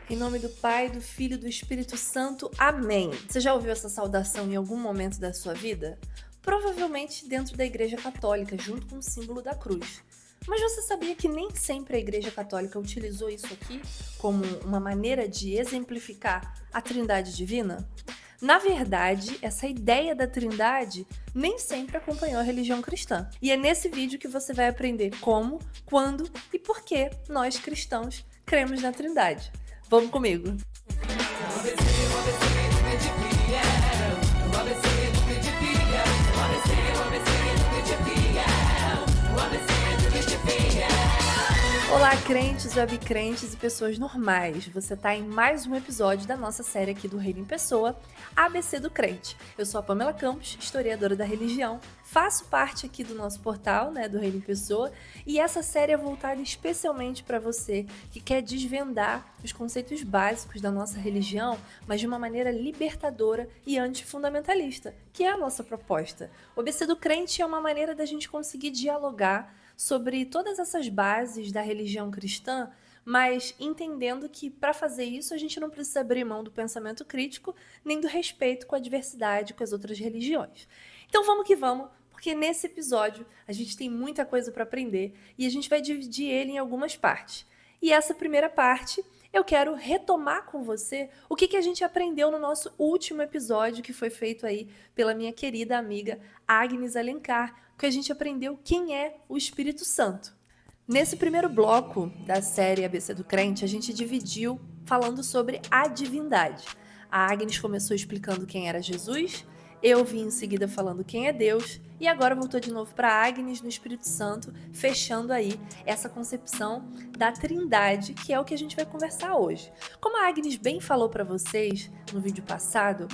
Em nome do Pai, do Filho e do Espírito Santo. Amém. Você já ouviu essa saudação em algum momento da sua vida? Provavelmente dentro da Igreja Católica, junto com o símbolo da cruz. Mas você sabia que nem sempre a Igreja Católica utilizou isso aqui como uma maneira de exemplificar a Trindade Divina? Na verdade, essa ideia da Trindade nem sempre acompanhou a religião cristã. E é nesse vídeo que você vai aprender como, quando e por que nós cristãos cremos na Trindade. Vamos comigo! Olá, crentes, webcrentes e pessoas normais. Você está em mais um episódio da nossa série aqui do Reino em Pessoa, ABC do Crente. Eu sou a Pamela Campos, historiadora da religião, faço parte aqui do nosso portal, do Reino em Pessoa, e essa série é voltada especialmente para você que quer desvendar os conceitos básicos da nossa religião, mas de uma maneira libertadora e antifundamentalista, que é a nossa proposta. O ABC do Crente é uma maneira da gente conseguir dialogar sobre todas essas bases da religião cristã, mas entendendo que para fazer isso a gente não precisa abrir mão do pensamento crítico nem do respeito com a diversidade com as outras religiões. Então vamos que vamos, porque nesse episódio a gente tem muita coisa para aprender e a gente vai dividir ele em algumas partes. E essa primeira parte eu quero retomar com você o que a gente aprendeu no nosso último episódio, que foi feito aí pela minha querida amiga Agnes Alencar, que a gente aprendeu quem é o Espírito Santo. Nesse primeiro bloco da série ABC do Crente, a gente dividiu falando sobre a divindade. A Agnes começou explicando quem era Jesus, eu vim em seguida falando quem é Deus, e agora voltou de novo para Agnes no Espírito Santo, fechando aí essa concepção da Trindade, que é o que a gente vai conversar hoje. Como a Agnes bem falou para vocês no vídeo passado,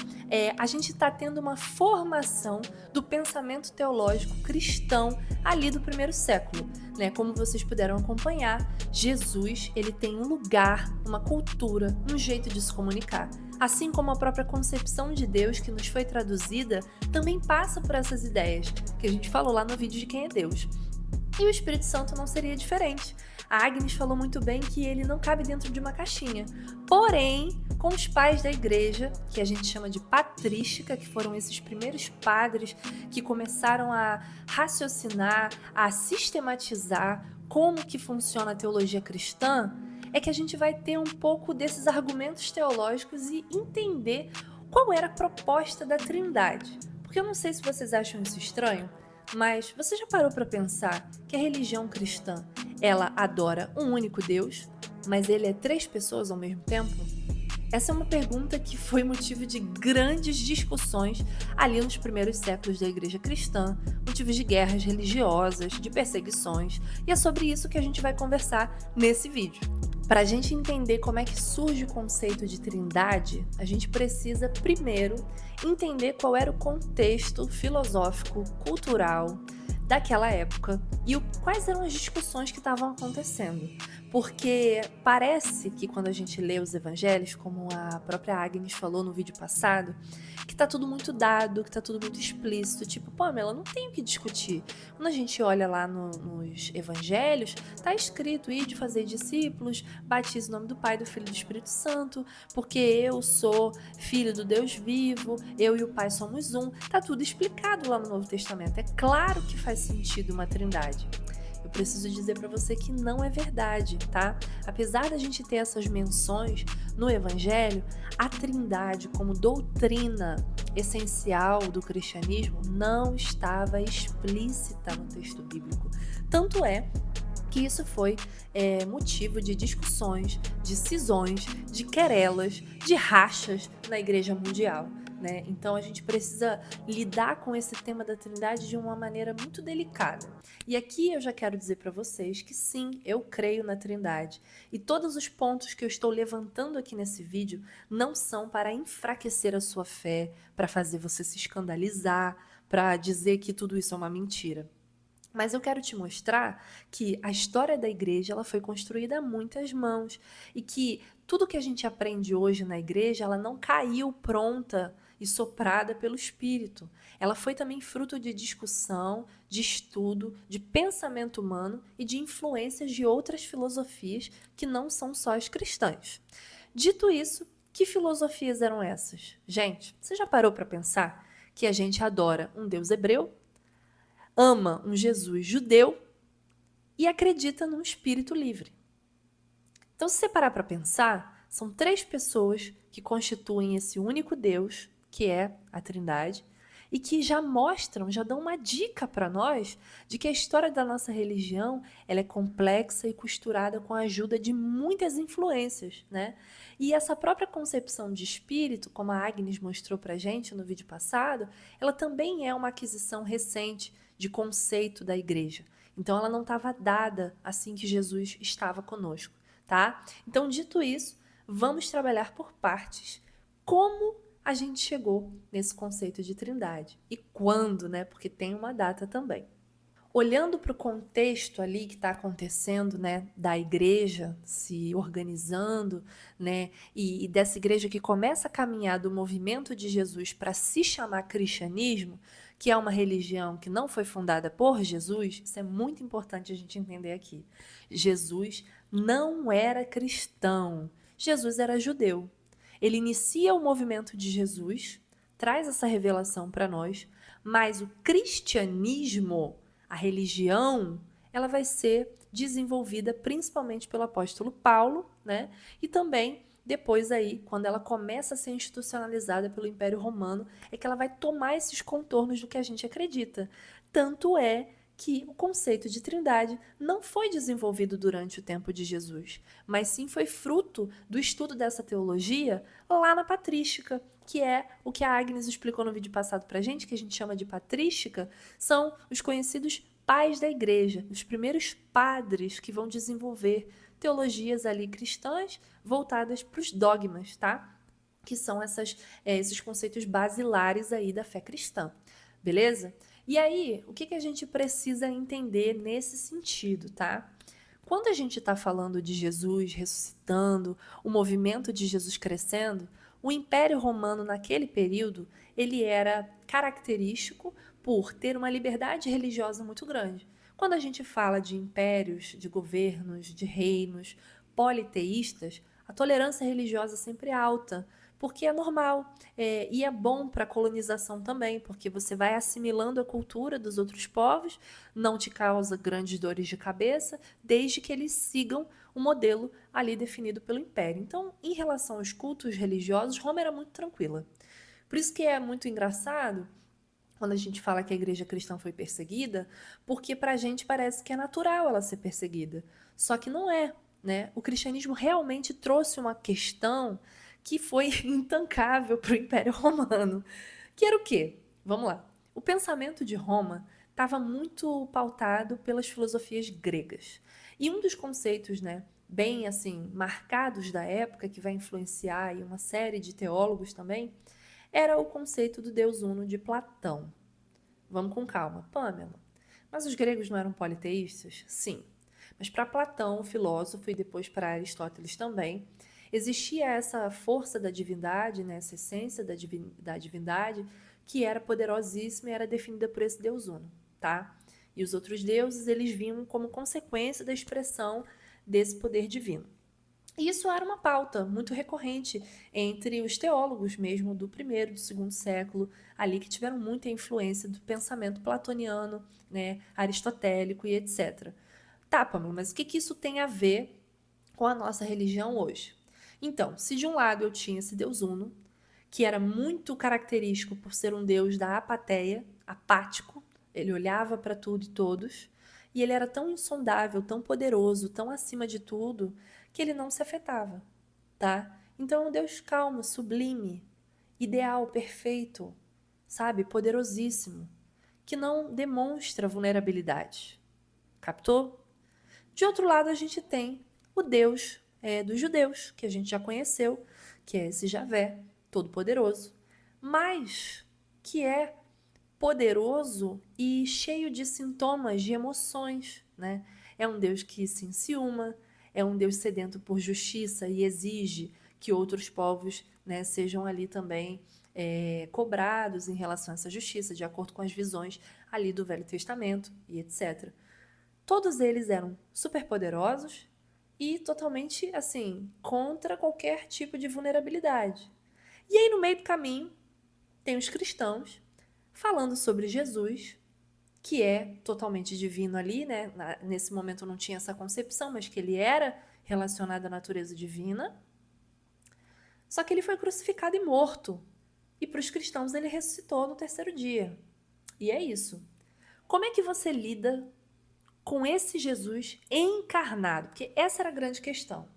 a gente está tendo uma formação do pensamento teológico cristão ali do primeiro século. Como vocês puderam acompanhar, Jesus ele tem um lugar, uma cultura, um jeito de se comunicar. Assim como a própria concepção de Deus que nos foi traduzida também passa por essas ideias que a gente falou lá no vídeo de quem é Deus. E o Espírito Santo não seria diferente. A Agnes falou muito bem que ele não cabe dentro de uma caixinha. Porém, com os pais da igreja, que a gente chama de patrística, que foram esses primeiros padres que começaram a raciocinar, a sistematizar como que funciona a teologia cristã, é que a gente vai ter um pouco desses argumentos teológicos e entender qual era a proposta da Trindade. Porque eu não sei se vocês acham isso estranho, mas você já parou para pensar que a religião cristã, ela adora um único Deus, mas ele é 3 pessoas ao mesmo tempo? Essa é uma pergunta que foi motivo de grandes discussões ali nos primeiros séculos da igreja cristã, motivos de guerras religiosas, de perseguições, e é sobre isso que a gente vai conversar nesse vídeo. Para a gente entender como é que surge o conceito de trindade, a gente precisa primeiro entender qual era o contexto filosófico, cultural daquela época e quais eram as discussões que estavam acontecendo. Porque parece que quando a gente lê os evangelhos, como a própria Agnes falou no vídeo passado, que tá tudo muito dado, que tá tudo muito explícito, tipo, Pamela, não tem o que discutir. Quando a gente olha lá nos evangelhos, tá escrito, ide fazer discípulos, batize o nome do Pai, do Filho e do Espírito Santo, porque eu sou filho do Deus vivo, eu e o Pai somos um, tá tudo explicado lá no Novo Testamento. É claro que faz sentido uma trindade. Eu preciso dizer para você que não é verdade, tá? Apesar da gente ter essas menções no Evangelho, a Trindade como doutrina essencial do cristianismo não estava explícita no texto bíblico. Tanto é que isso foi motivo de discussões, de cisões, de querelas, de rachas na Igreja Mundial. Então a gente precisa lidar com esse tema da Trindade de uma maneira muito delicada. E aqui eu já quero dizer para vocês que sim, eu creio na Trindade. E todos os pontos que eu estou levantando aqui nesse vídeo não são para enfraquecer a sua fé, para fazer você se escandalizar, para dizer que tudo isso é uma mentira. Mas eu quero te mostrar que a história da igreja ela foi construída a muitas mãos e que tudo que a gente aprende hoje na igreja ela não caiu pronta e soprada pelo Espírito. Ela foi também fruto de discussão, de estudo, de pensamento humano e de influências de outras filosofias que não são só as cristãs. Dito isso, que filosofias eram essas? Gente, você já parou para pensar que a gente adora um Deus hebreu, ama um Jesus judeu e acredita num espírito livre? Então, se você parar para pensar, são 3 pessoas que constituem esse único Deus, que é a Trindade, e que já mostram, já dão uma dica para nós de que a história da nossa religião ela é complexa e costurada com a ajuda de muitas influências, né? E essa própria concepção de espírito, como a Agnes mostrou para a gente no vídeo passado, ela também é uma aquisição recente de conceito da igreja. Então, ela não estava dada assim que Jesus estava conosco, tá? Então, dito isso, vamos trabalhar por partes. Como a gente chegou nesse conceito de trindade? E quando, né? Porque tem uma data também. Olhando para o contexto ali que está acontecendo, né, da igreja se organizando, né, e dessa igreja que começa a caminhar do movimento de Jesus para se chamar cristianismo, que é uma religião que não foi fundada por Jesus, isso é muito importante a gente entender aqui. Jesus não era cristão, Jesus era judeu. Ele inicia o movimento de Jesus, traz essa revelação para nós, mas o cristianismo, a religião, ela vai ser desenvolvida principalmente pelo apóstolo Paulo, né? E também depois aí, quando ela começa a ser institucionalizada pelo Império Romano, é que ela vai tomar esses contornos do que a gente acredita. Tanto é que o conceito de trindade não foi desenvolvido durante o tempo de Jesus, mas sim foi fruto do estudo dessa teologia lá na patrística, que é o que a Agnes explicou no vídeo passado pra gente, que a gente chama de patrística, são os conhecidos pais da igreja, os primeiros padres que vão desenvolver teologias ali cristãs voltadas para os dogmas, tá? Que são esses conceitos basilares aí da fé cristã, beleza? E aí, o que a gente precisa entender nesse sentido, tá? Quando a gente está falando de Jesus ressuscitando, o movimento de Jesus crescendo, o Império Romano naquele período, ele era característico por ter uma liberdade religiosa muito grande. Quando a gente fala de impérios, de governos, de reinos politeístas, a tolerância religiosa é sempre alta, porque é normal, e é bom para a colonização também, porque você vai assimilando a cultura dos outros povos, não te causa grandes dores de cabeça, desde que eles sigam o modelo ali definido pelo Império. Então, em relação aos cultos religiosos, Roma era muito tranquila. Por isso que é muito engraçado quando a gente fala que a igreja cristã foi perseguida, porque para a gente parece que é natural ela ser perseguida. Só que não é, né? O cristianismo realmente trouxe uma questão que foi intancável para o Império Romano. Que era o quê? Vamos lá. O pensamento de Roma estava muito pautado pelas filosofias gregas. E um dos conceitos, né, bem assim, marcados da época, que vai influenciar aí uma série de teólogos também, era o conceito do Deus Uno de Platão. Vamos com calma, Pamela. Mas os gregos não eram politeístas? Sim. Mas para Platão, o filósofo, e depois para Aristóteles também, existia essa força da divindade, né, essa essência da divindade, que era poderosíssima e era definida por esse Deus Uno, tá? E os outros deuses, eles vinham como consequência da expressão desse poder divino. E isso era uma pauta muito recorrente entre os teólogos mesmo do primeiro, do segundo século, ali que tiveram muita influência do pensamento platoniano, né, aristotélico e etc. Tá, Pamela, mas o que isso tem a ver com a nossa religião hoje? Então, se de um lado eu tinha esse Deus Uno, que era muito característico por ser um Deus da apatheia, apático, ele olhava para tudo e todos, e ele era tão insondável, tão poderoso, tão acima de tudo, que ele não se afetava, tá? Então é um Deus calmo, sublime, ideal, perfeito, sabe? Poderosíssimo, que não demonstra vulnerabilidade. Captou? De outro lado, a gente tem o Deus dos judeus, que a gente já conheceu, que é esse Javé, todo-poderoso, mas que é poderoso e cheio de sintomas, de emoções, né? É um Deus que se enciuma, é um Deus sedento por justiça e exige que outros povos, né, sejam ali também cobrados em relação a essa justiça, de acordo com as visões ali do Velho Testamento e etc. Todos eles eram superpoderosos e totalmente, assim, contra qualquer tipo de vulnerabilidade. E aí, no meio do caminho, tem os cristãos falando sobre Jesus, que é totalmente divino ali, né? Nesse momento não tinha essa concepção, mas que ele era relacionado à natureza divina. Só que ele foi crucificado e morto. E para os cristãos ele ressuscitou no terceiro dia. E é isso. Como é que você lida com esse Jesus encarnado? Porque essa era a grande questão.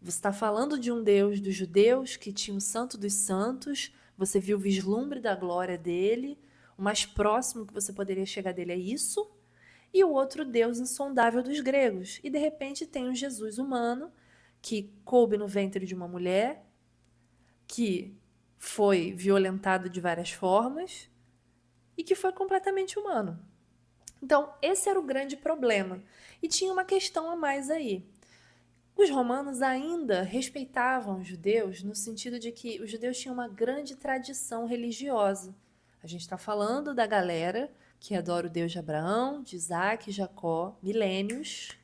Você está falando de um Deus dos judeus que tinha o Santo dos Santos, você viu o vislumbre da glória dele, o mais próximo que você poderia chegar dele é isso, e o outro Deus insondável dos gregos. E de repente tem um Jesus humano que coube no ventre de uma mulher, que foi violentado de várias formas e que foi completamente humano. Então, esse era o grande problema. E tinha uma questão a mais aí. Os romanos ainda respeitavam os judeus no sentido de que os judeus tinham uma grande tradição religiosa. A gente está falando da galera que adora o Deus de Abraão, de Isaac e Jacó, milênios.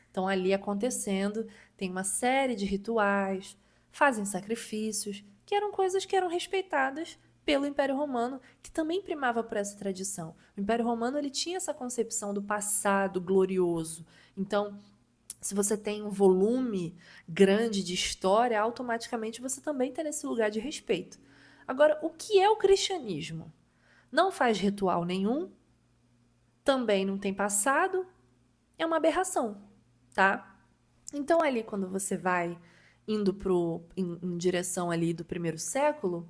Estão ali acontecendo, tem uma série de rituais, fazem sacrifícios, que eram coisas que eram respeitadas pelo Império Romano, que também primava por essa tradição. O Império Romano ele tinha essa concepção do passado glorioso. Então, se você tem um volume grande de história, automaticamente você também está nesse lugar de respeito. Agora, o que é o cristianismo? Não faz ritual nenhum, também não tem passado, é uma aberração, tá? Então, ali, quando você vai indo em direção ali do primeiro século,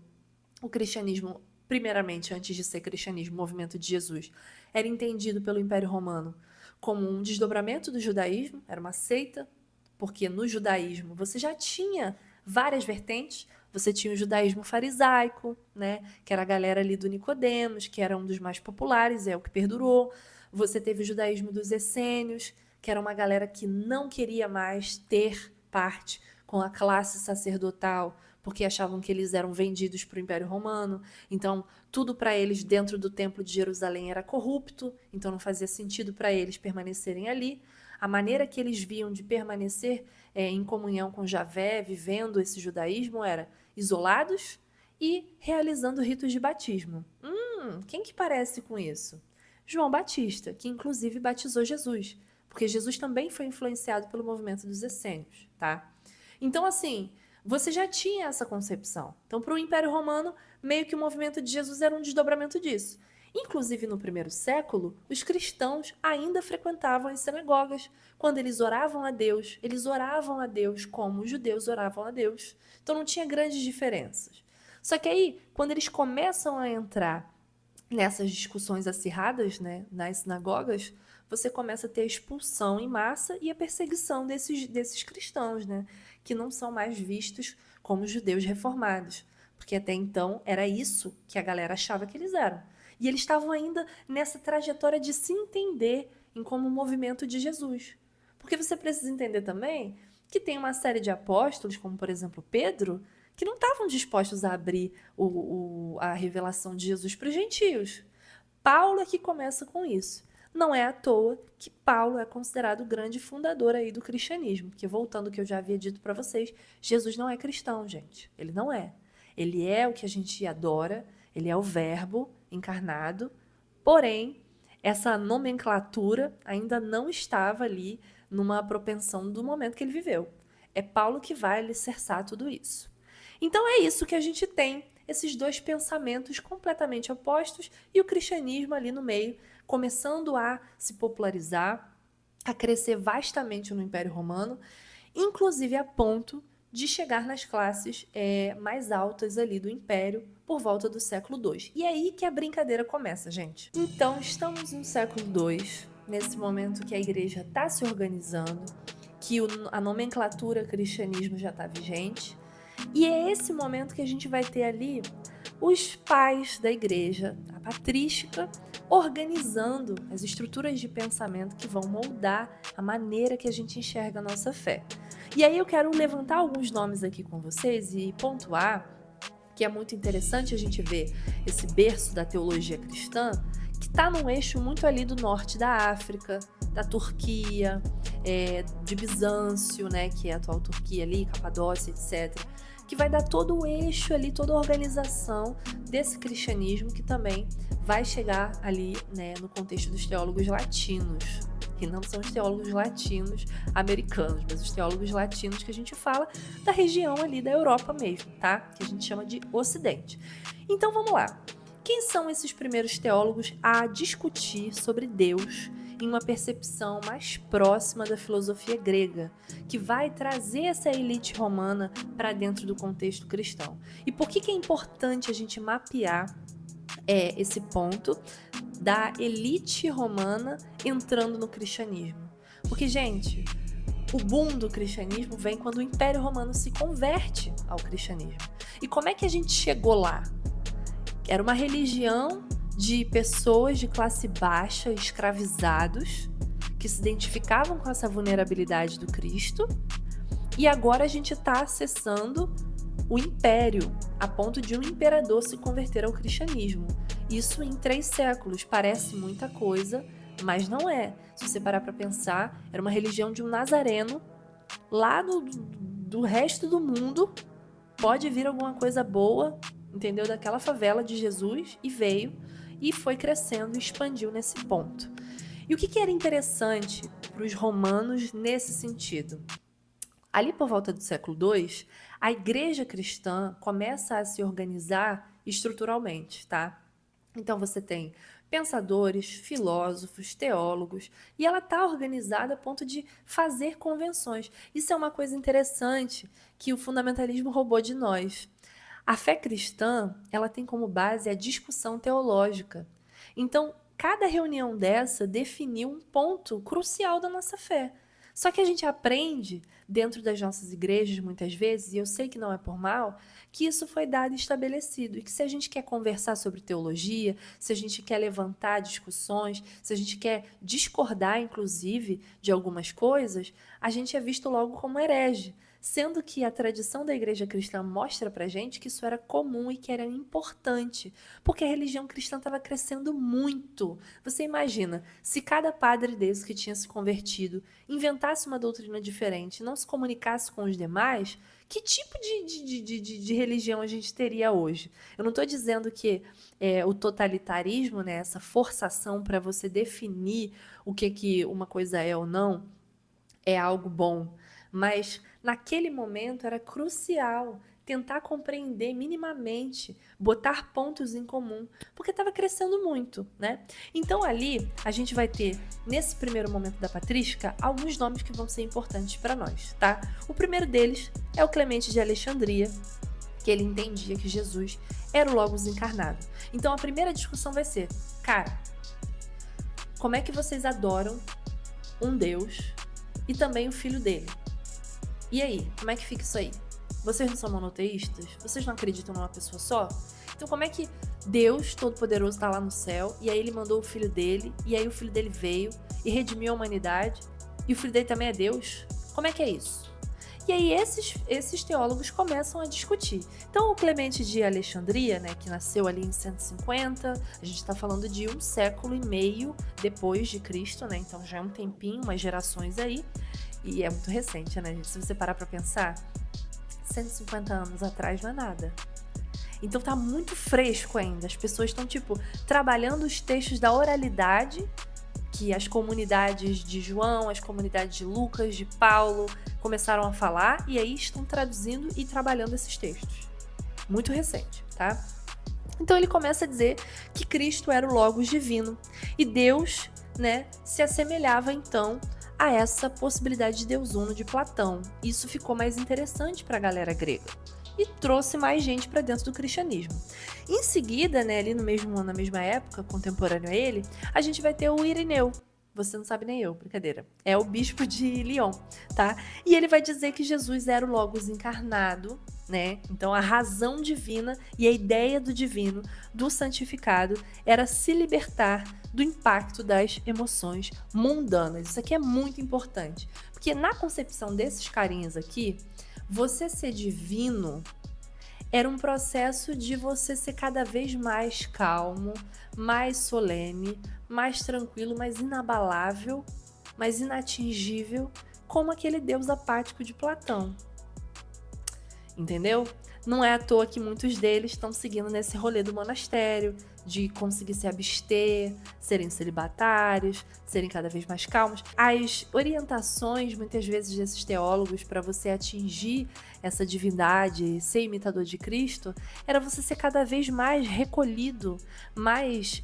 o cristianismo, primeiramente, antes de ser cristianismo, o movimento de Jesus, era entendido pelo Império Romano como um desdobramento do judaísmo, era uma seita, porque no judaísmo você já tinha várias vertentes. Você tinha o judaísmo farisaico, né, que era a galera ali do Nicodemos, que era um dos mais populares, é o que perdurou. Você teve o judaísmo dos essênios, que era uma galera que não queria mais ter parte com a classe sacerdotal, porque achavam que eles eram vendidos para o Império Romano. Então, tudo para eles dentro do Templo de Jerusalém era corrupto, então não fazia sentido para eles permanecerem ali. A maneira que eles viam de permanecer em comunhão com Javé, vivendo esse judaísmo, era isolados e realizando ritos de batismo. Quem que parece com isso? João Batista, que inclusive batizou Jesus, porque Jesus também foi influenciado pelo movimento dos essênios, tá? Então, assim, você já tinha essa concepção. Então, para o Império Romano, meio que o movimento de Jesus era um desdobramento disso. Inclusive, no primeiro século, os cristãos ainda frequentavam as sinagogas. Quando eles oravam a Deus como os judeus oravam a Deus. Então, não tinha grandes diferenças. Só que aí, quando eles começam a entrar nessas discussões acirradas, né, nas sinagogas, você começa a ter a expulsão em massa e a perseguição desses cristãos, né, que não são mais vistos como judeus reformados, porque até então era isso que a galera achava que eles eram. E eles estavam ainda nessa trajetória de se entender em como movimento de Jesus. Porque você precisa entender também que tem uma série de apóstolos, como por exemplo Pedro, que não estavam dispostos a abrir a revelação de Jesus para os gentios. Paulo é que começa com isso. Não é à toa que Paulo é considerado o grande fundador aí do cristianismo, porque voltando ao que eu já havia dito para vocês, Jesus não é cristão, gente. Ele não é. Ele é o que a gente adora, ele é o verbo encarnado, porém, essa nomenclatura ainda não estava ali numa propensão do momento que ele viveu. É Paulo que vai alicerçar tudo isso. Então é isso que a gente tem, esses dois pensamentos completamente opostos e o cristianismo ali no meio, começando a se popularizar, a crescer vastamente no Império Romano, inclusive a ponto de chegar nas classes mais altas ali do Império por volta do século II. E é aí que a brincadeira começa, gente. Então, estamos no século II, nesse momento que a igreja está se organizando, que a nomenclatura cristianismo já está vigente, e é esse momento que a gente vai ter ali os pais da igreja, a patrística, organizando as estruturas de pensamento que vão moldar a maneira que a gente enxerga a nossa fé. E aí eu quero levantar alguns nomes aqui com vocês e pontuar que é muito interessante a gente ver esse berço da teologia cristã, que está num eixo muito ali do norte da África, da Turquia, de Bizâncio, né, que é a atual Turquia ali, Capadócia, etc., que vai dar todo o eixo ali, toda a organização desse cristianismo que também vai chegar ali, né, no contexto dos teólogos latinos. Que não são os teólogos latinos americanos, mas os teólogos latinos que a gente fala da região ali da Europa mesmo, tá? Que a gente chama de Ocidente. Então vamos lá. Quem são esses primeiros teólogos a discutir sobre Deus em uma percepção mais próxima da filosofia grega, que vai trazer essa elite romana para dentro do contexto cristão? E por que é importante a gente mapear esse ponto da elite romana entrando no cristianismo? Porque, gente, o boom do cristianismo vem quando o Império Romano se converte ao cristianismo. E como é que a gente chegou lá? Era uma religião de pessoas de classe baixa, escravizados, que se identificavam com essa vulnerabilidade do Cristo, e agora a gente está acessando o império, a ponto de um imperador se converter ao cristianismo. Isso em 3 séculos, parece muita coisa, mas não é. Se você parar para pensar, era uma religião de um nazareno, lá do resto do mundo, pode vir alguma coisa boa, entendeu? Daquela favela de Jesus, e veio, e foi crescendo e expandiu nesse ponto. E o que era interessante para os romanos nesse sentido? Ali por volta do século II, a igreja cristã começa a se organizar estruturalmente, tá? Então você tem pensadores, filósofos, teólogos, e ela está organizada a ponto de fazer convenções. Isso é uma coisa interessante que o fundamentalismo roubou de nós. A fé cristã, ela tem como base a discussão teológica. Então, cada reunião dessa definiu um ponto crucial da nossa fé. Só que a gente aprende dentro das nossas igrejas, muitas vezes, e eu sei que não é por mal, que isso foi dado e estabelecido. E que se a gente quer conversar sobre teologia, se a gente quer levantar discussões, se a gente quer discordar, inclusive, de algumas coisas, a gente é visto logo como herege. Sendo que a tradição da igreja cristã mostra pra gente que isso era comum e que era importante, porque a religião cristã estava crescendo muito. Você imagina, se cada padre desse que tinha se convertido inventasse uma doutrina diferente, não se comunicasse com os demais, que tipo de religião a gente teria hoje? Eu não estou dizendo que o totalitarismo, né, essa forçação para você definir o que uma coisa é ou não, é algo bom, mas naquele momento era crucial tentar compreender minimamente, botar pontos em comum, porque estava crescendo muito, né? Então ali a gente vai ter, nesse primeiro momento da patrística, alguns nomes que vão ser importantes para nós, tá? O primeiro deles é o Clemente de Alexandria, que ele entendia que Jesus era o Logos encarnado. Então a primeira discussão vai ser, cara, como é que vocês adoram um Deus e também o filho dele? E aí, como é que fica isso aí? Vocês não são monoteístas? Vocês não acreditam numa pessoa só? Então como é que Deus Todo-Poderoso está lá no céu, e aí ele mandou o filho dele, e aí o filho dele veio e redimiu a humanidade, e o filho dele também é Deus? Como é que é isso? E aí esses teólogos começam a discutir. Então o Clemente de Alexandria, né, que nasceu ali em 150, a gente está falando de 1,5 séculos depois de Cristo, né? Então já é um tempinho, umas gerações aí, e é muito recente, né, gente? Se você parar para pensar, 150 anos atrás não é nada. Então tá muito fresco ainda. As pessoas estão, trabalhando os textos da oralidade que as comunidades de João, as comunidades de Lucas, de Paulo começaram a falar, e aí estão traduzindo e trabalhando esses textos. Muito recente, tá? Então ele começa a dizer que Cristo era o Logos divino e Deus, né, se assemelhava então a essa possibilidade de Deus uno de Platão. Isso ficou mais interessante para a galera grega e trouxe mais gente para dentro do cristianismo. Em seguida, né, ali no mesmo ano, na mesma época, contemporâneo a ele, a gente vai ter o Irineu. Você não sabe nem eu, brincadeira. É o bispo de Lyon, tá? E ele vai dizer que Jesus era o Logos encarnado, né? Então a razão divina e a ideia do divino, do santificado, era se libertar do impacto das emoções mundanas. Isso aqui é muito importante, porque na concepção desses carinhas aqui, você ser divino Era um processo de você ser cada vez mais calmo, mais solene, mais tranquilo, mais inabalável, mais inatingível, como aquele deus apático de Platão. Entendeu? Não é à toa que muitos deles estão seguindo nesse rolê do monastério, de conseguir se abster, serem celibatários, serem cada vez mais calmos. As orientações, muitas vezes, desses teólogos para você atingir essa divindade, ser imitador de Cristo, era você ser cada vez mais recolhido, mais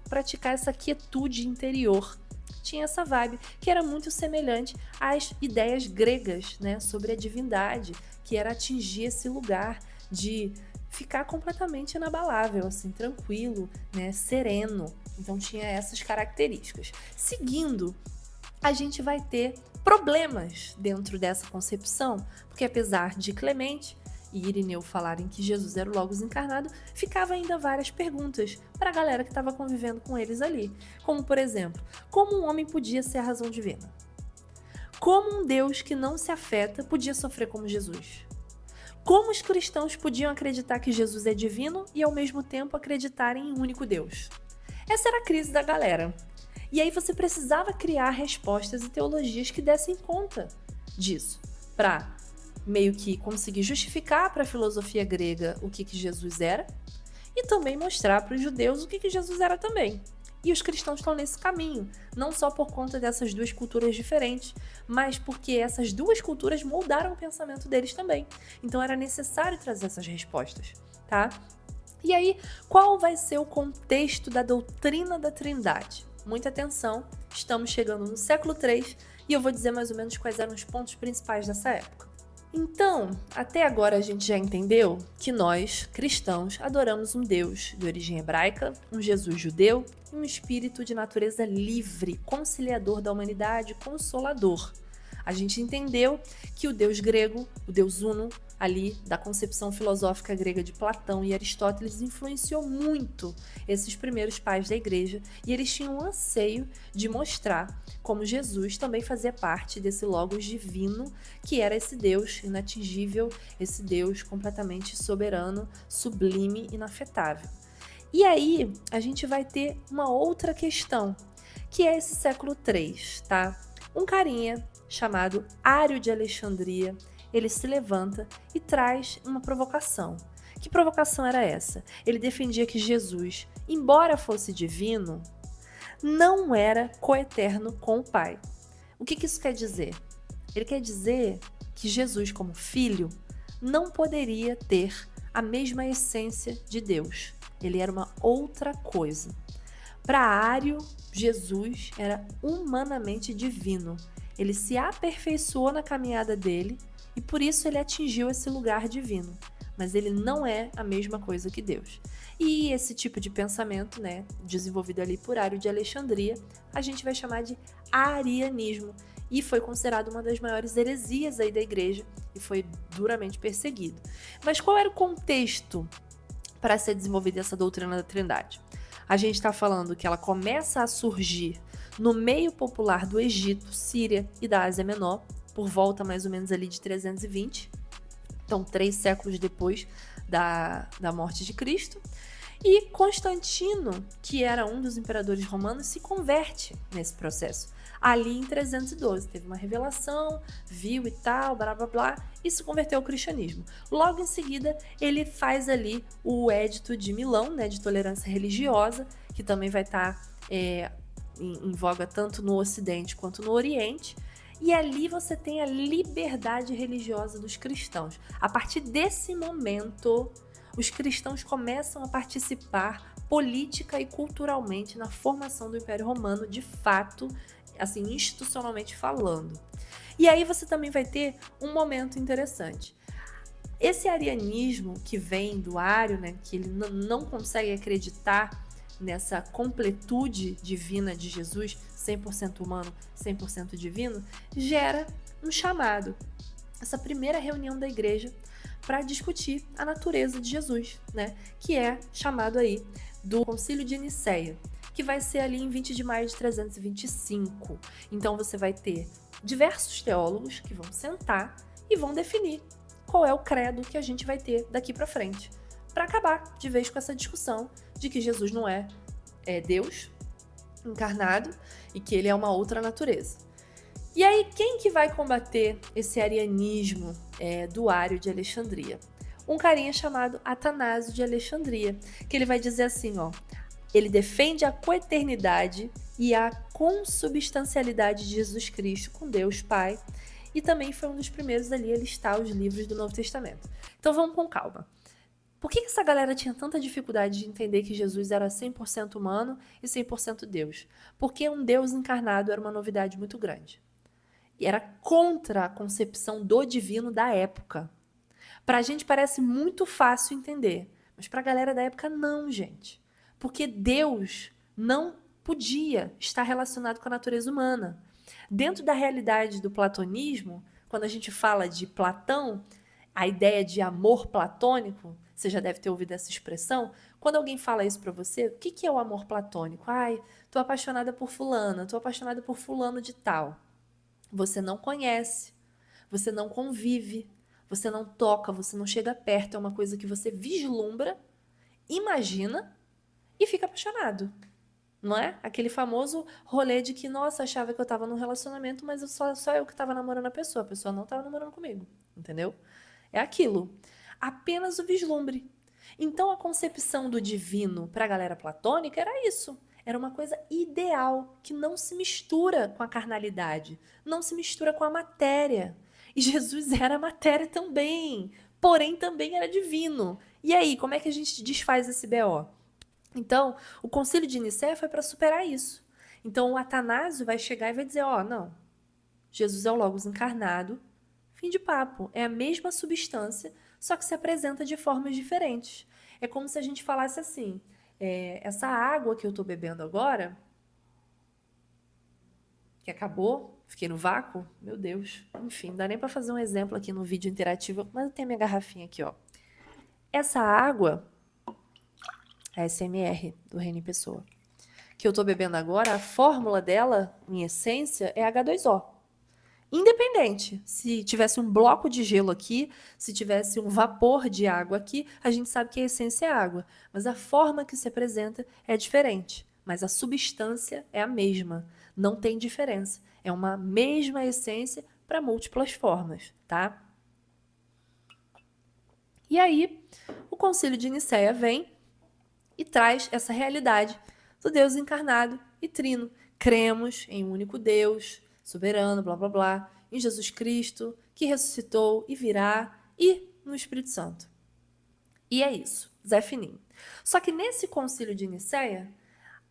praticar essa quietude interior. Tinha essa vibe que era muito semelhante às ideias gregas, né, sobre a divindade, que era atingir esse lugar de ficar completamente inabalável, assim, tranquilo, né, sereno. Então tinha essas características. Seguindo, a gente vai ter problemas dentro dessa concepção, porque apesar de Clemente e Irineu falarem que Jesus era o Logos encarnado, ficava ainda várias perguntas para a galera que estava convivendo com eles ali. Como, por exemplo, como um homem podia ser a razão divina? Como um Deus que não se afeta podia sofrer como Jesus? Como os cristãos podiam acreditar que Jesus é divino e ao mesmo tempo acreditarem em um único Deus? Essa era a crise da galera. E aí você precisava criar respostas e teologias que dessem conta disso, para meio que conseguir justificar para a filosofia grega o que Jesus era e também mostrar para os judeus o que Jesus era também. E os cristãos estão nesse caminho, não só por conta dessas duas culturas diferentes, mas porque essas duas culturas moldaram o pensamento deles também. Então era necessário trazer essas respostas, tá? E aí, qual vai ser o contexto da doutrina da Trindade? Muita atenção, estamos chegando no século III e eu vou dizer mais ou menos quais eram os pontos principais dessa época. Então, até agora a gente já entendeu que nós, cristãos, adoramos um Deus de origem hebraica, um Jesus judeu e um espírito de natureza livre, conciliador da humanidade, consolador. A gente entendeu que o Deus grego, o Deus Uno, ali da concepção filosófica grega de Platão e Aristóteles, influenciou muito esses primeiros pais da igreja e eles tinham um anseio de mostrar como Jesus também fazia parte desse logos divino, que era esse Deus inatingível, esse Deus completamente soberano, sublime, inafetável. E aí a gente vai ter uma outra questão, que é esse século III, tá? Um carinha chamado Ário de Alexandria, ele se levanta e traz uma provocação. Que provocação era essa? Ele defendia que Jesus, embora fosse divino, não era coeterno com o Pai. O que isso quer dizer? Ele quer dizer que Jesus, como filho, não poderia ter a mesma essência de Deus. Ele era uma outra coisa. Para Ário, Jesus era humanamente divino. Ele se aperfeiçoou na caminhada dele e por isso ele atingiu esse lugar divino. Mas ele não é a mesma coisa que Deus. E esse tipo de pensamento, né, desenvolvido ali por Ário de Alexandria, a gente vai chamar de arianismo. E foi considerado uma das maiores heresias aí da igreja e foi duramente perseguido. Mas qual era o contexto para ser desenvolvida essa doutrina da Trindade? A gente está falando que ela começa a surgir no meio popular do Egito, Síria e da Ásia Menor, por volta mais ou menos ali de 320, então 3 séculos depois da morte de Cristo. E Constantino, que era um dos imperadores romanos, se converte nesse processo. Ali em 312, teve uma revelação, viu e tal, blá blá blá, e se converteu ao cristianismo. Logo em seguida, ele faz ali o Edito de Milão, né, de tolerância religiosa, que também vai estar em voga tanto no Ocidente quanto no Oriente. E ali você tem a liberdade religiosa dos cristãos. A partir desse momento, os cristãos começam a participar política e culturalmente na formação do Império Romano, de fato, assim, institucionalmente falando. E aí você também vai ter um momento interessante. Esse arianismo que vem do Ário, né, que ele não consegue acreditar nessa completude divina de Jesus, 100% humano, 100% divino, gera um chamado. Essa primeira reunião da igreja para discutir a natureza de Jesus, né? Que é chamado aí do Concílio de Nicéia, que vai ser ali em 20 de maio de 325. Então você vai ter diversos teólogos que vão sentar e vão definir qual é o credo que a gente vai ter daqui para frente, para acabar de vez com essa discussão de que Jesus não é Deus encarnado e que ele é uma outra natureza. E aí, quem que vai combater esse arianismo do Ário de Alexandria? Um carinha chamado Atanásio de Alexandria, que ele vai dizer assim, ó, ele defende a coeternidade e a consubstancialidade de Jesus Cristo com Deus Pai, e também foi um dos primeiros ali a listar os livros do Novo Testamento. Então vamos com calma. Por que essa galera tinha tanta dificuldade de entender que Jesus era 100% humano e 100% Deus? Porque um Deus encarnado era uma novidade muito grande. E era contra a concepção do divino da época. Pra gente parece muito fácil entender, mas pra galera da época não, gente. Porque Deus não podia estar relacionado com a natureza humana. Dentro da realidade do platonismo, quando a gente fala de Platão, a ideia de amor platônico, você já deve ter ouvido essa expressão. Quando alguém fala isso pra você, o que é o amor platônico? Ai, tô apaixonada por fulana, tô apaixonada por fulano de tal. Você não conhece, você não convive, você não toca, você não chega perto, é uma coisa que você vislumbra, imagina e fica apaixonado. Não é? Aquele famoso rolê de que, nossa, achava que eu tava num relacionamento, mas só eu que tava namorando a pessoa não tava namorando comigo, entendeu? É aquilo. Apenas o vislumbre. Então a concepção do divino para a galera platônica era isso. Era uma coisa ideal, que não se mistura com a carnalidade, não se mistura com a matéria. E Jesus era matéria também, porém também era divino. E aí, como é que a gente desfaz esse BO? Então, o Concílio de Nicéia foi para superar isso. Então, o Atanásio vai chegar e vai dizer, não, Jesus é o Logos encarnado, fim de papo, é a mesma substância, só que se apresenta de formas diferentes. É como se a gente falasse assim, essa água que eu estou bebendo agora, que acabou, fiquei no vácuo, meu Deus, enfim, não dá nem para fazer um exemplo aqui no vídeo interativo, mas eu tenho minha garrafinha aqui, ó. Essa água, a SMR do Reino em Pessoa, que eu estou bebendo agora, a fórmula dela, em essência, é H2O. Independente, se tivesse um bloco de gelo aqui, se tivesse um vapor de água aqui, a gente sabe que a essência é água, mas a forma que se apresenta é diferente, mas a substância é a mesma, não tem diferença, é uma mesma essência para múltiplas formas, tá? E aí, o Concílio de Nicéia vem e traz essa realidade do Deus encarnado e trino. Cremos em um único Deus, soberano, blá blá blá, em Jesus Cristo, que ressuscitou e virá, e no Espírito Santo. E é isso, Zé Fininho. Só que nesse Concílio de Nicéia,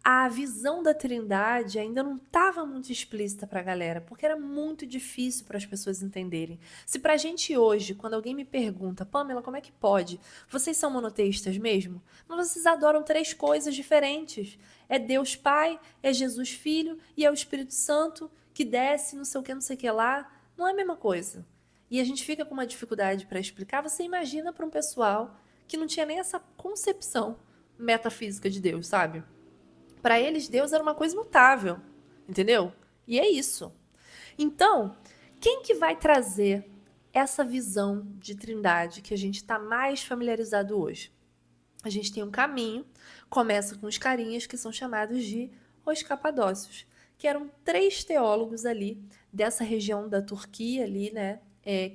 a visão da Trindade ainda não estava muito explícita para a galera, porque era muito difícil para as pessoas entenderem. Se para a gente hoje, quando alguém me pergunta, Pamela, como é que pode? Vocês são monoteístas mesmo? Mas vocês adoram três coisas diferentes. É Deus Pai, é Jesus Filho e é o Espírito Santo que desce, não sei o que lá. Não é a mesma coisa. E a gente fica com uma dificuldade para explicar. Você imagina para um pessoal que não tinha nem essa concepção metafísica de Deus, sabe? Para eles, Deus era uma coisa imutável, entendeu? E é isso. Então, quem que vai trazer essa visão de trindade que a gente está mais familiarizado hoje? A gente tem um caminho, começa com os carinhas que são chamados de os capadócios, que eram três teólogos ali dessa região da Turquia ali, né?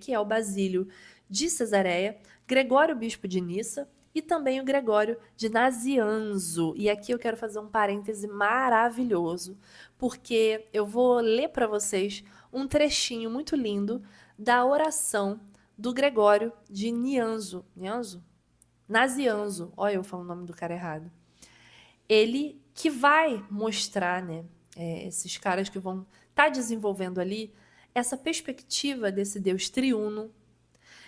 Que é o Basílio de Cesareia, Gregório Bispo de Nissa, e também o Gregório de Nazianzo. E aqui eu quero fazer um parêntese maravilhoso, porque eu vou ler para vocês um trechinho muito lindo da oração do Gregório de Nianzo. Nianzo? Nazianzo. Olha, eu falo o nome do cara errado. Ele que vai mostrar, né, esses caras que vão estar desenvolvendo ali essa perspectiva desse Deus triuno,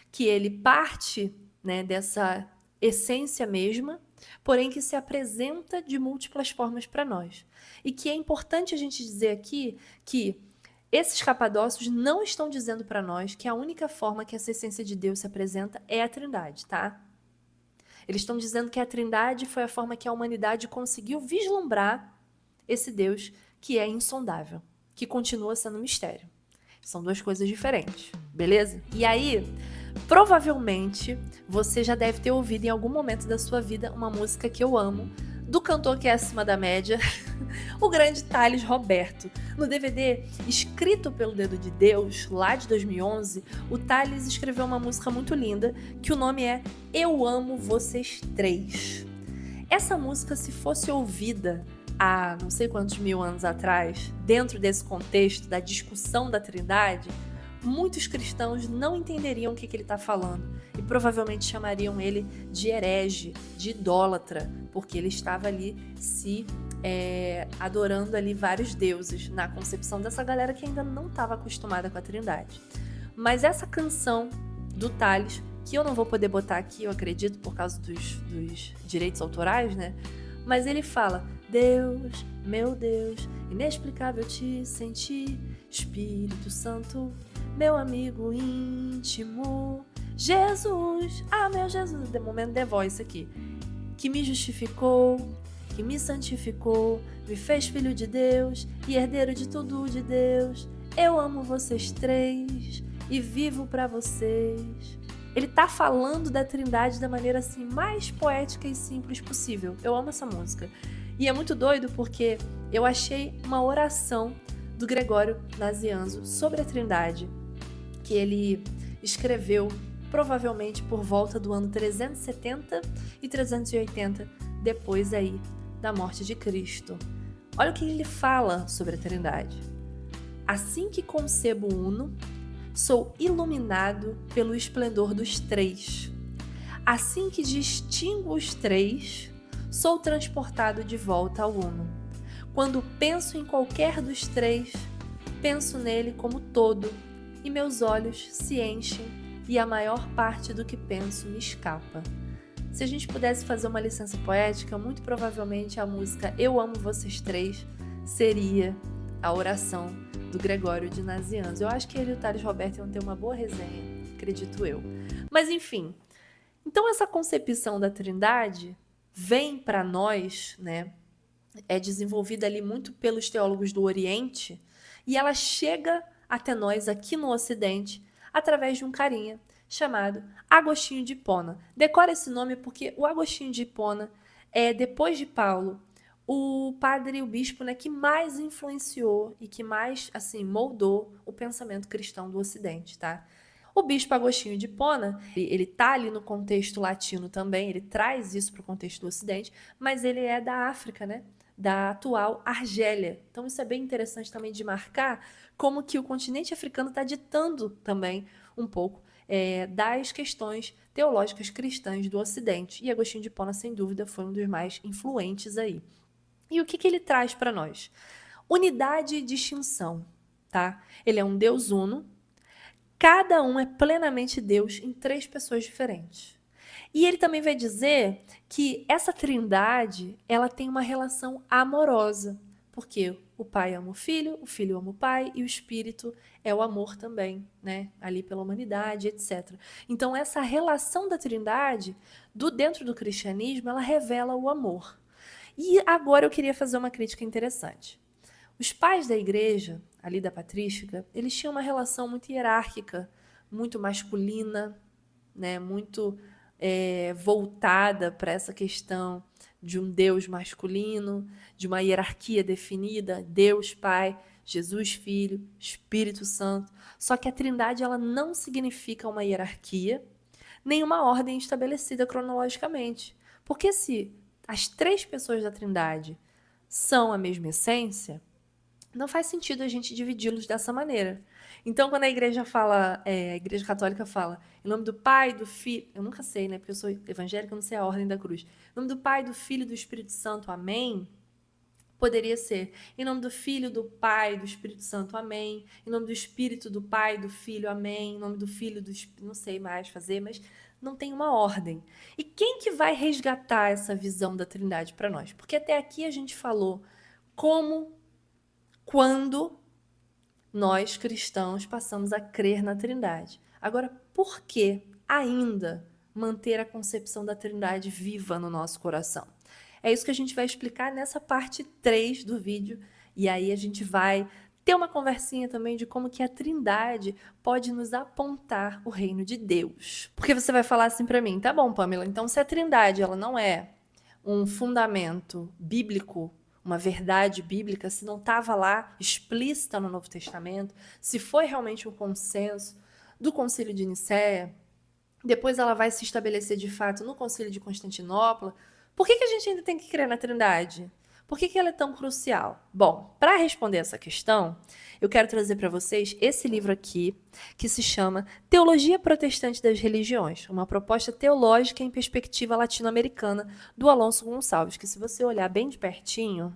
que ele parte, né, dessa essência mesma, porém que se apresenta de múltiplas formas para nós. E que é importante a gente dizer aqui que esses capadócios não estão dizendo para nós que a única forma que essa essência de Deus se apresenta é a Trindade, tá? Eles estão dizendo que a Trindade foi a forma que a humanidade conseguiu vislumbrar esse Deus que é insondável, que continua sendo um mistério. São duas coisas diferentes, beleza? E aí, Provavelmente você já deve ter ouvido em algum momento da sua vida uma música que eu amo, do cantor que é acima da média, o grande Thales Roberto. No DVD Escrito pelo Dedo de Deus, lá de 2011, o Thales escreveu uma música muito linda, que o nome é Eu Amo Vocês Três. Essa música, se fosse ouvida há não sei quantos mil anos atrás, dentro desse contexto da discussão da Trindade, muitos cristãos não entenderiam o que ele está falando e provavelmente chamariam ele de herege, de idólatra, porque ele estava ali se adorando ali vários deuses na concepção dessa galera que ainda não estava acostumada com a Trindade. Mas essa canção do Thales, que eu não vou poder botar aqui, eu acredito, por causa dos direitos autorais, né? Mas ele fala: Deus, meu Deus, inexplicável te senti, Espírito Santo, meu amigo íntimo, Jesus, meu Jesus, de momento The Voice aqui, que me justificou, que me santificou, me fez filho de Deus e herdeiro de tudo de Deus. Eu amo vocês três e vivo pra vocês. Ele tá falando da Trindade da maneira assim mais poética e simples possível. Eu amo essa música. E é muito doido porque eu achei uma oração do Gregório Nazianzo sobre a Trindade, que ele escreveu provavelmente por volta do ano 370 e 380 depois aí da morte de Cristo. Olha o que ele fala sobre a Trindade. Assim que concebo o Uno, sou iluminado pelo esplendor dos três. Assim que distingo os três, sou transportado de volta ao Uno. Quando penso em qualquer dos três, penso nele como todo, e meus olhos se enchem e a maior parte do que penso me escapa. Se a gente pudesse fazer uma licença poética, muito provavelmente a música Eu Amo Vocês Três seria a oração do Gregório de Nazianzo. Eu acho que ele e o Thales Roberto iam ter uma boa resenha, acredito eu. Mas enfim, então essa concepção da Trindade vem para nós, né? É desenvolvida ali muito pelos teólogos do Oriente e ela chega até nós aqui no Ocidente através de um carinha chamado Agostinho de Hipona. Decora esse nome porque o Agostinho de Hipona é, depois de Paulo, o padre e o bispo, né, que mais influenciou e que mais assim moldou o pensamento cristão do Ocidente, tá? O bispo Agostinho de Hipona, ele tá ali no contexto latino também, ele traz isso para o contexto do Ocidente, mas ele é da África, né? Da atual Argélia. Então isso é bem interessante também de marcar como que o continente africano está ditando também um pouco das questões teológicas cristãs do Ocidente. E Agostinho de Hipona, sem dúvida, foi um dos mais influentes aí. E o que ele traz para nós? Unidade e distinção, tá? Ele é um Deus uno, cada um é plenamente Deus em três pessoas diferentes. E ele também vai dizer que essa trindade, ela tem uma relação amorosa, porque o Pai ama o Filho ama o Pai e o Espírito é o amor também, né? Ali pela humanidade, etc. Então essa relação da trindade, dentro do cristianismo, ela revela o amor. E agora eu queria fazer uma crítica interessante. Os pais da igreja, ali da patrística, eles tinham uma relação muito hierárquica, muito masculina, né? Muito voltada para essa questão de um Deus masculino, de uma hierarquia definida, Deus Pai, Jesus Filho, Espírito Santo. Só que a Trindade ela não significa uma hierarquia, nem uma ordem estabelecida cronologicamente. Porque se as três pessoas da Trindade são a mesma essência, não faz sentido a gente dividi-los dessa maneira. Então, quando a igreja fala, a igreja católica fala, em nome do Pai, do Filho, eu nunca sei, né, porque eu sou evangélica, eu não sei a ordem da cruz. Em nome do Pai, do Filho e do Espírito Santo, amém. Poderia ser, em nome do Filho, do Pai, do Espírito Santo, amém. Em nome do Espírito, do Pai, do Filho, amém. Em nome do Filho, do Espírito, não sei mais fazer, mas não tem uma ordem. E quem que vai resgatar essa visão da Trindade para nós? Porque até aqui a gente falou como, quando nós cristãos passamos a crer na Trindade. Agora, por que ainda manter a concepção da Trindade viva no nosso coração? É isso que a gente vai explicar nessa parte 3 do vídeo, e aí a gente vai ter uma conversinha também de como que a Trindade pode nos apontar o reino de Deus. Porque você vai falar assim para mim, tá bom, Pamela, então se a Trindade ela não é um fundamento bíblico, uma verdade bíblica, se não estava lá explícita no Novo Testamento, se foi realmente um consenso do Concílio de Nicéia, depois ela vai se estabelecer de fato no Concílio de Constantinopla, por que a gente ainda tem que crer na Trindade? Por que ela é tão crucial? Bom, para responder essa questão, eu quero trazer para vocês esse livro aqui, que se chama Teologia Protestante das Religiões, uma proposta teológica em perspectiva latino-americana, do Alonso Gonçalves, que se você olhar bem de pertinho,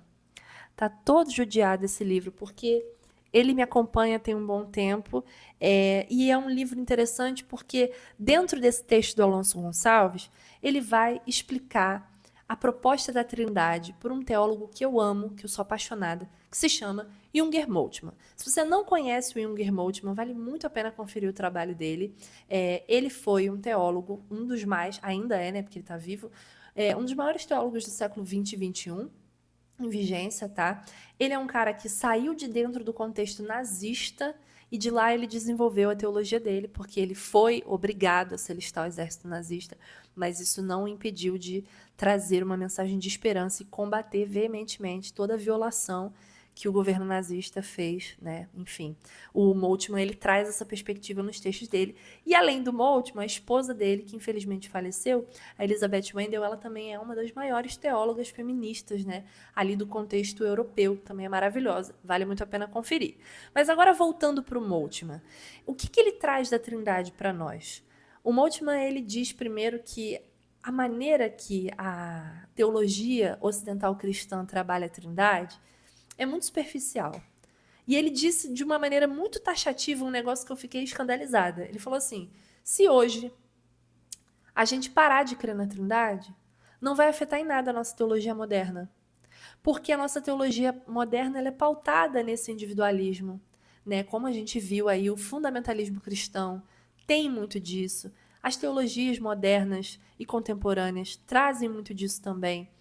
tá todo judiado esse livro, porque ele me acompanha tem um bom tempo, e é um livro interessante porque dentro desse texto do Alonso Gonçalves, ele vai explicar a proposta da Trindade por um teólogo que eu amo, que eu sou apaixonada, que se chama Jürgen Moltmann. Se você não conhece o Jürgen Moltmann, vale muito a pena conferir o trabalho dele. Ele foi um teólogo, um dos mais, ainda é, né, porque ele está vivo, um dos maiores teólogos do século 20 e 21, em vigência, tá? Ele é um cara que saiu de dentro do contexto nazista e de lá ele desenvolveu a teologia dele, porque ele foi obrigado a se alistar ao exército nazista, mas isso não o impediu de trazer uma mensagem de esperança e combater veementemente toda a violação que o governo nazista fez, né? Enfim, o Moltmann, ele traz essa perspectiva nos textos dele. E além do Moltmann, a esposa dele, que infelizmente faleceu, a Elizabeth Wendell, ela também é uma das maiores teólogas feministas, né? Ali do contexto europeu, também é maravilhosa. Vale muito a pena conferir. Mas agora voltando para o Moltmann, o que ele traz da Trindade para nós? O Moltmann, ele diz primeiro que a maneira que a teologia ocidental cristã trabalha a Trindade é muito superficial. E ele disse de uma maneira muito taxativa um negócio que eu fiquei escandalizada. Ele falou assim, se hoje a gente parar de crer na Trindade, não vai afetar em nada a nossa teologia moderna. Porque a nossa teologia moderna ela é pautada nesse individualismo, né? Como a gente viu aí, o fundamentalismo cristão tem muito disso. As teologias modernas e contemporâneas trazem muito disso também.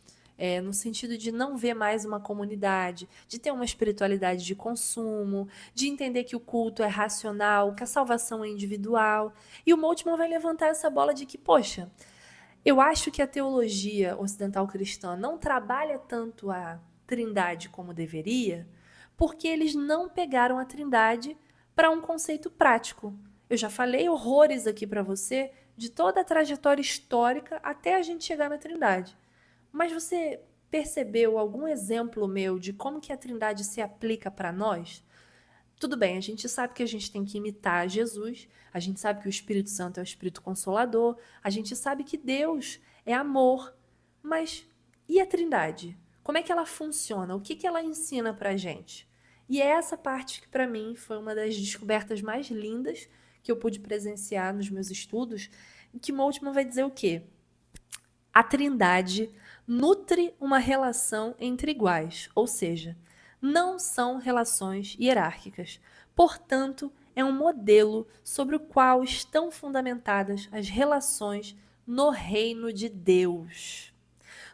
No sentido de não ver mais uma comunidade, de ter uma espiritualidade de consumo, de entender que o culto é racional, que a salvação é individual. E o Moltmann vai levantar essa bola de que, poxa, eu acho que a teologia ocidental cristã não trabalha tanto a Trindade como deveria, porque eles não pegaram a Trindade para um conceito prático. Eu já falei horrores aqui para você de toda a trajetória histórica até a gente chegar na Trindade. Mas você percebeu algum exemplo meu de como que a Trindade se aplica para nós? Tudo bem, a gente sabe que a gente tem que imitar Jesus, a gente sabe que o Espírito Santo é o Espírito Consolador, a gente sabe que Deus é amor, mas e a Trindade? Como é que ela funciona? O que ela ensina pra gente? E é essa parte que para mim foi uma das descobertas mais lindas que eu pude presenciar nos meus estudos, que Moltmann vai dizer o quê? A Trindade nutre uma relação entre iguais, ou seja, não são relações hierárquicas. Portanto, é um modelo sobre o qual estão fundamentadas as relações no reino de Deus,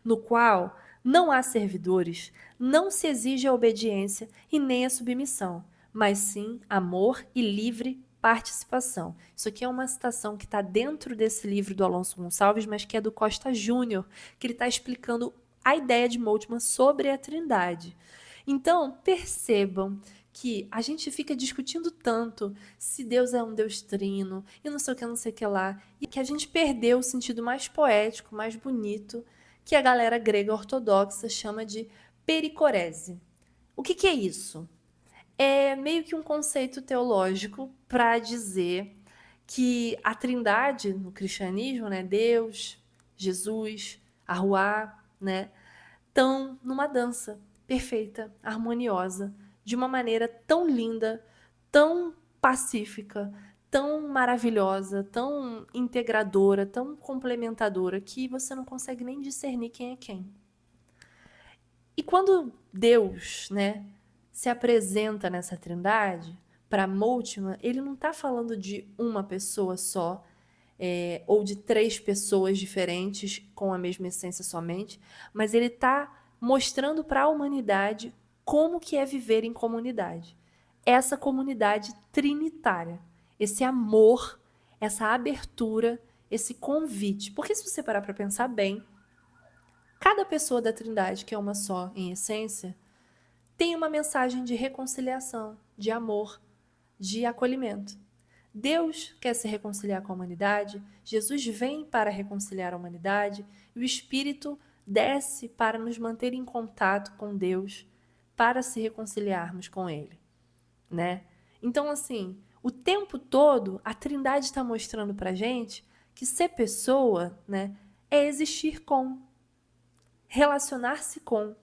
no qual não há servidores, não se exige a obediência e nem a submissão, mas sim amor e livre participação. Isso aqui é uma citação que está dentro desse livro do Alonso Gonçalves, mas que é do Costa Júnior, que ele está explicando a ideia de Moltmann sobre a Trindade. Então, percebam que a gente fica discutindo tanto se Deus é um Deus trino e não sei o que lá, e que a gente perdeu o sentido mais poético, mais bonito, que a galera grega ortodoxa chama de pericorese. O que é isso? É meio que um conceito teológico para dizer que a Trindade no cristianismo, né, Deus, Jesus, a Ruá, né, estão numa dança perfeita, harmoniosa, de uma maneira tão linda, tão pacífica, tão maravilhosa, tão integradora, tão complementadora, que você não consegue nem discernir quem é quem. E quando Deus, né, se apresenta nessa Trindade, para Moltmann, ele não está falando de uma pessoa só, ou de três pessoas diferentes com a mesma essência somente, mas ele está mostrando para a humanidade como que é viver em comunidade. essa comunidade trinitária, esse amor, essa abertura, esse convite. Porque se você parar para pensar bem, cada pessoa da Trindade, que é uma só em essência, tem uma mensagem de reconciliação, de amor, de acolhimento. Deus quer se reconciliar com a humanidade, Jesus vem para reconciliar a humanidade e o Espírito desce para nos manter em contato com Deus, para se reconciliarmos com Ele, né? Então, assim, o tempo todo a Trindade está mostrando para gente que ser pessoa, né, é existir com, relacionar-se com.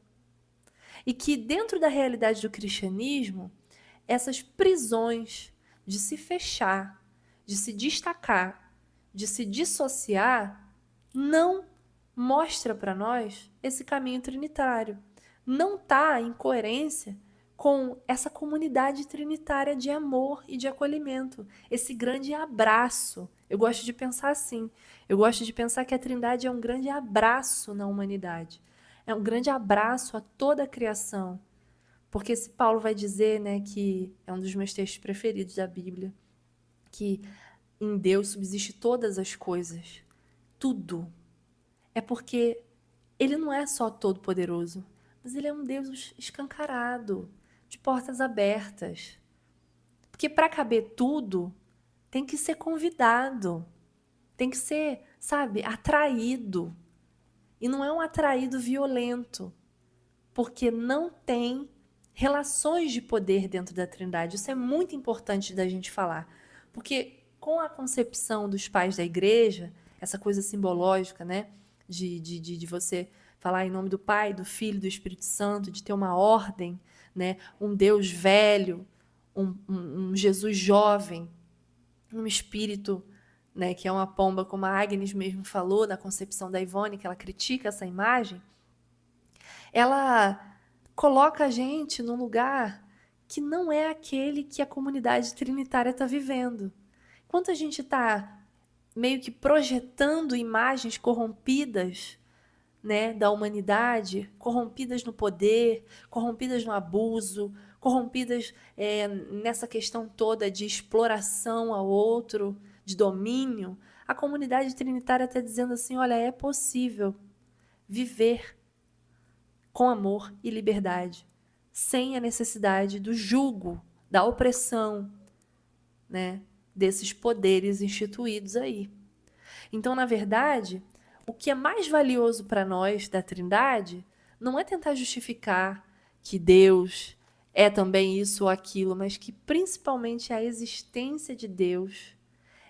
E que dentro da realidade do cristianismo, essas prisões de se fechar, de se destacar, de se dissociar, não mostra para nós esse caminho trinitário. Não está em coerência com essa comunidade trinitária de amor e de acolhimento, esse grande abraço. Eu gosto de pensar assim. Eu gosto de pensar que a Trindade é um grande abraço na humanidade. É um grande abraço a toda a criação. Porque se Paulo vai dizer, né, que é um dos meus textos preferidos da Bíblia, que em Deus subsiste todas as coisas, tudo. É porque ele não é só todo-poderoso, mas ele é um Deus escancarado, de portas abertas. Porque para caber tudo, tem que ser convidado, tem que ser, sabe, atraído. E não é um atraído violento, porque não tem relações de poder dentro da Trindade. Isso é muito importante da gente falar, porque com a concepção dos pais da igreja, essa coisa simbológica, né, de você falar em nome do Pai, do Filho e do Espírito Santo, de ter uma ordem, né, um Deus velho, um Jesus jovem, um espírito, né, que é uma pomba, como a Agnes mesmo falou na concepção da Ivone, que ela critica essa imagem, ela coloca a gente num lugar que não é aquele que a comunidade trinitária está vivendo. Enquanto a gente está meio que projetando imagens corrompidas, né, da humanidade, corrompidas no poder, corrompidas no abuso, corrompidas nessa questão toda de exploração ao outro, de domínio, a comunidade trinitária está dizendo assim, olha, é possível viver com amor e liberdade, sem a necessidade do jugo, da opressão, né, desses poderes instituídos aí. Então, na verdade, o que é mais valioso para nós da Trindade não é tentar justificar que Deus é também isso ou aquilo, mas que principalmente a existência de Deus,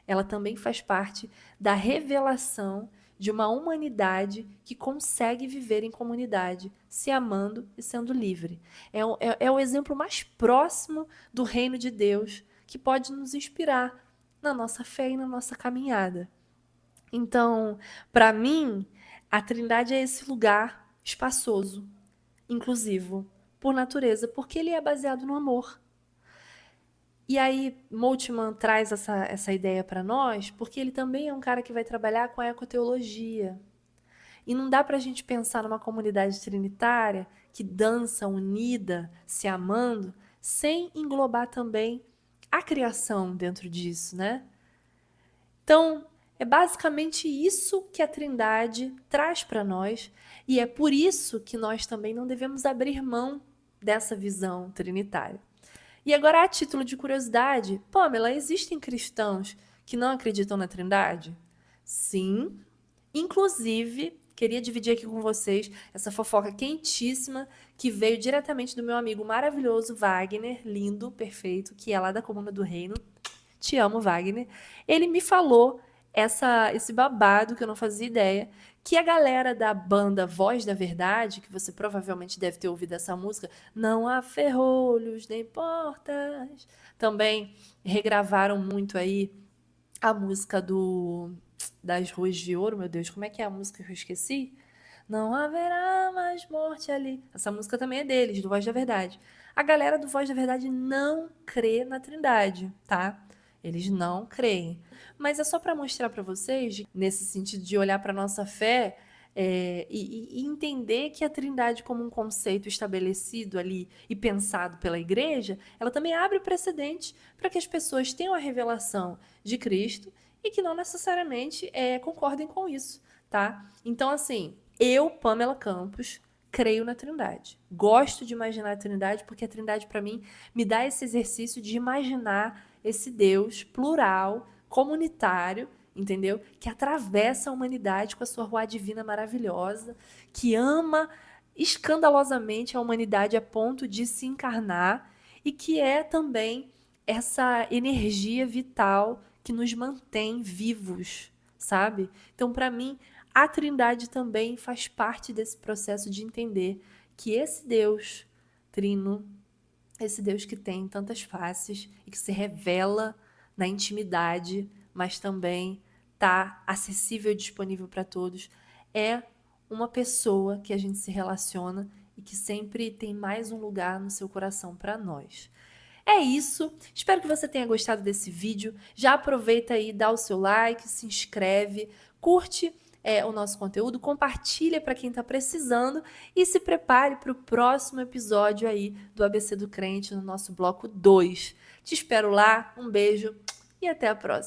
ela também faz parte da revelação de uma humanidade que consegue viver em comunidade, se amando e sendo livre. É o exemplo mais próximo do reino de Deus que pode nos inspirar na nossa fé e na nossa caminhada. Então, para mim, a Trindade é esse lugar espaçoso, inclusivo, por natureza, porque ele é baseado no amor. E aí, Moltmann traz essa ideia para nós, porque ele também é um cara que vai trabalhar com a ecoteologia. E não dá para a gente pensar numa comunidade trinitária que dança unida, se amando, sem englobar também a criação dentro disso, né? Então, é basicamente isso que a Trindade traz para nós, e é por isso que nós também não devemos abrir mão dessa visão trinitária. E agora, a título de curiosidade, Pamela, existem cristãos que não acreditam na Trindade? Sim. Inclusive, queria dividir aqui com vocês essa fofoca quentíssima que veio diretamente do meu amigo maravilhoso Wagner, lindo, perfeito, que é lá da Comuna do Reino. Te amo, Wagner. Ele me falou esse babado que eu não fazia ideia, que a galera da banda Voz da Verdade, que você provavelmente deve ter ouvido essa música, Não há ferrolhos nem portas, também regravaram muito aí a música das Ruas de Ouro, meu Deus, como é que é a música que eu esqueci? Não haverá mais morte ali. Essa música também é deles, do Voz da Verdade. A galera do Voz da Verdade não crê na Trindade, tá? Eles não creem. Mas é só para mostrar para vocês, nesse sentido de olhar para nossa fé, e entender que a Trindade como um conceito estabelecido ali e pensado pela igreja, ela também abre precedente para que as pessoas tenham a revelação de Cristo e que não necessariamente concordem com isso, tá? Então, assim, eu, Pamela Campos, creio na Trindade. Gosto de imaginar a Trindade porque a Trindade, para mim, me dá esse exercício de imaginar esse Deus plural, comunitário, entendeu? Que atravessa a humanidade com a sua rua divina maravilhosa, que ama escandalosamente a humanidade a ponto de se encarnar e que é também essa energia vital que nos mantém vivos, sabe? Então, para mim, a Trindade também faz parte desse processo de entender que esse Deus trino, esse Deus que tem tantas faces e que se revela na intimidade, mas também está acessível e disponível para todos, é uma pessoa que a gente se relaciona e que sempre tem mais um lugar no seu coração para nós. É isso, espero que você tenha gostado desse vídeo. Já aproveita aí, dá o seu like, se inscreve, curte o nosso conteúdo, compartilha para quem está precisando e se prepare para o próximo episódio aí do ABC do Crente no nosso bloco 2. Te espero lá, um beijo e até a próxima.